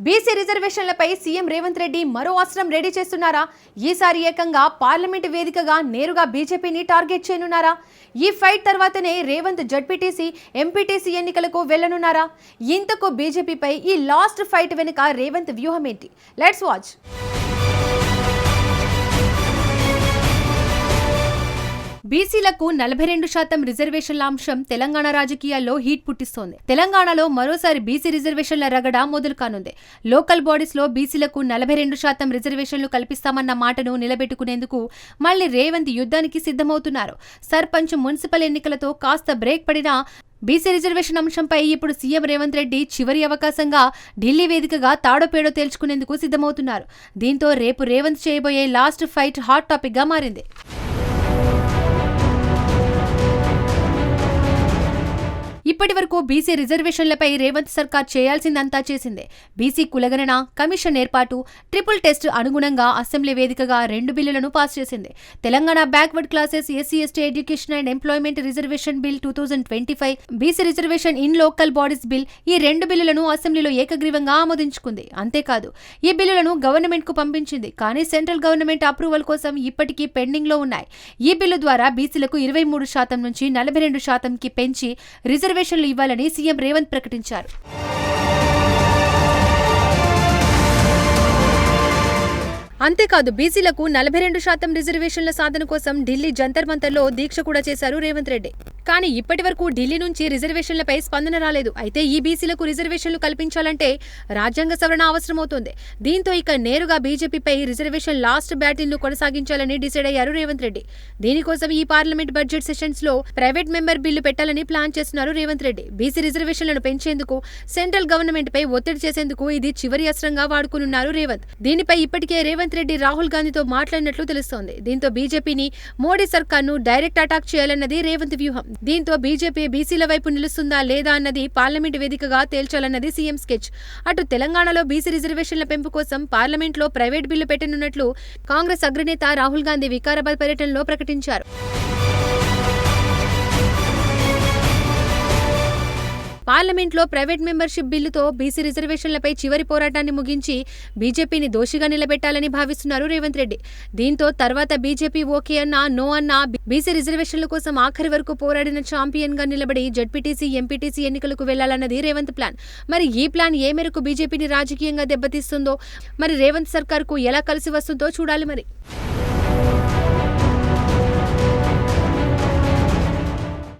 BC రిజర్వేషన్లపై CM Revanth Reddy మరో అస్త్రం ready చేస్తున్నారా? ఈసారి ఏకంగా పార్లమెంటు వేదికగా నేరుగా బీజేపీని టార్గెట్ చేయనున్నారా? ఈ ఫైట్ తర్వాతనే రేవంత్ జడ్పీటీసీ, ఎంపీటీసీ ఎన్నికలకు వెళ్లనున్నారా? ఇంతకు బీజేపీపై ఈ లాస్ట్ ఫైట్ వెనుక రేవంత్ వ్యూహం ఏంటి? Let's watch. బీసీలకు 42% రిజర్వేషన్ల అంశం తెలంగాణ రాజకీయాల్లో హీట్ పుట్టిస్తోంది. తెలంగాణలో మరోసారి బీసీ రిజర్వేషన్ల రగడ మొదలు కానుంది. లోకల్ బాడీస్ లో బీసీలకు 42% రిజర్వేషన్లు కల్పిస్తామన్న మాటను నిలబెట్టుకునేందుకు మళ్లీ రేవంత్ యుద్ధానికి సిద్ధమవుతున్నారు. సర్పంచ్, మున్సిపల్ ఎన్నికలతో కాస్త బ్రేక్ పడినా బీసీ రిజర్వేషన్ అంశంపై ఇప్పుడు సీఎం రేవంత్ రెడ్డి చివరి అవకాశంగా ఢిల్లీ వేదికగా తాడోపేడో తేల్చుకునేందుకు సిద్ధమవుతున్నారు. దీంతో రేపు రేవంత్ చేయబోయే లాస్ట్ ఫైట్ హాట్ టాపిక్ గా మారింది. ఇప్పటి వరకు బీసీ రిజర్వేషన్లపై రేవంత్ సర్కార్ చేయాల్సిందంతా చేసిందే. బీసీ కులగణన కమిషన్ ఏర్పాటు, ట్రిపుల్ టెస్ట్ అనుగుణంగా అసెంబ్లీ వేదికగా 2 బిల్లులను పాస్ చేసింది. Telangana backward classes SC ST education and employment reservation bill 2025, BC reservation in local bodies bill, ఈ 2 బిల్లులను అసెంబ్లీలో ఏకగ్రీవంగా ఆమోదించుకుంది. అంతేకాదు ఈ బిల్లులను గవర్నమెంట్ కు పంపించింది. కానీ సెంట్రల్ గవర్నమెంట్ అప్రూవల్ కోసం ఇప్పటికీ పెండింగ్ లో ఉన్నాయి. ఈ బిల్లు ద్వారా బీసీలకు 23% నుంచి 42%కి పెంచి రిజర్వేషన్లు ఇవ్వాలని సీఎం రేవంత్ ప్రకటించారు. అంతేకాదు బీసీలకు 42% రిజర్వేషన్ల సాధన కోసం ఢిల్లీ జంతర్ మంతర్లో దీక్ష కూడా చేశారు రేవంత్ రెడ్డి. కానీ ఇప్పటి వరకు ఢిల్లీ నుంచి రిజర్వేషన్లపై స్పందన రాలేదు. అయితే ఈ బీసీలకు రిజర్వేషన్లు కల్పించాలంటే రాజ్యాంగ సవరణ అవసరమవుతోంది. దీంతో ఇక నేరుగా బీజేపీపై రిజర్వేషన్ లాస్ట్ బ్యాటిల్ ను కొనసాగించాలని డిసైడ్ అయ్యారు రేవంత్ రెడ్డి. దీనికోసం ఈ పార్లమెంట్ బడ్జెట్ సెషన్స్ లో ప్రైవేట్ మెంబర్ బిల్లు పెట్టాలని ప్లాన్ చేస్తున్నారు రేవంత్ రెడ్డి. బీసీ రిజర్వేషన్లను పెంచేందుకు, సెంట్రల్ గవర్నమెంట్ పై ఒత్తిడి చేసేందుకు ఇది చివరి అస్త్రంగా వాడుకునున్నారు రేవంత్. దీనిపై ఇప్పటికే రేవంత్ రెడ్డి రాహుల్ గాంధీతో మాట్లాడినట్లు తెలుస్తోంది. దీంతో బీజేపీని, మోడీ సర్కార్ను డైరెక్ట్ అటాక్ చేయాలన్నది రేవంత్ వ్యూహం. దీంతో బీజేపీ బీసీల వైపు నిలుస్తుందా లేదా అన్నది పార్లమెంట్ వేదికగా తేల్చాలన్నది సీఎం స్కెచ్. అటు తెలంగాణలో బీసీ రిజర్వేషన్ల పెంపు కోసం పార్లమెంట్లో ప్రైవేట్ బిల్లు పెట్టనున్నట్లు కాంగ్రెస్ అగ్రనేత రాహుల్ గాంధీ వికారాబాద్ పర్యటనలో ప్రకటించారు. పార్లమెంట్లో ప్రైవేట్ మెంబర్షిప్ బిల్లుతో బీసీ రిజర్వేషన్లపై చివరి పోరాటాన్ని ముగించి బీజేపీని దోషిగా నిలబెట్టాలని భావిస్తున్నారు రేవంత్ రెడ్డి. దీంతో తర్వాత బీజేపీ ఓకే అన్నా, నో అన్నా బీసీ రిజర్వేషన్ల కోసం ఆఖరి వరకు పోరాడిన ఛాంపియన్ గా నిలబడి జడ్పీటీసీ, ఎంపీటీసీ ఎన్నికలకు వెళ్లాలన్నది రేవంత్ ప్లాన్. మరి ఈ ప్లాన్ ఏ మేరకు బీజేపీని రాజకీయంగా దెబ్బతీస్తుందో, మరి రేవంత్ సర్కార్ కు ఎలా కలిసి వస్తుందో చూడాలి మరి.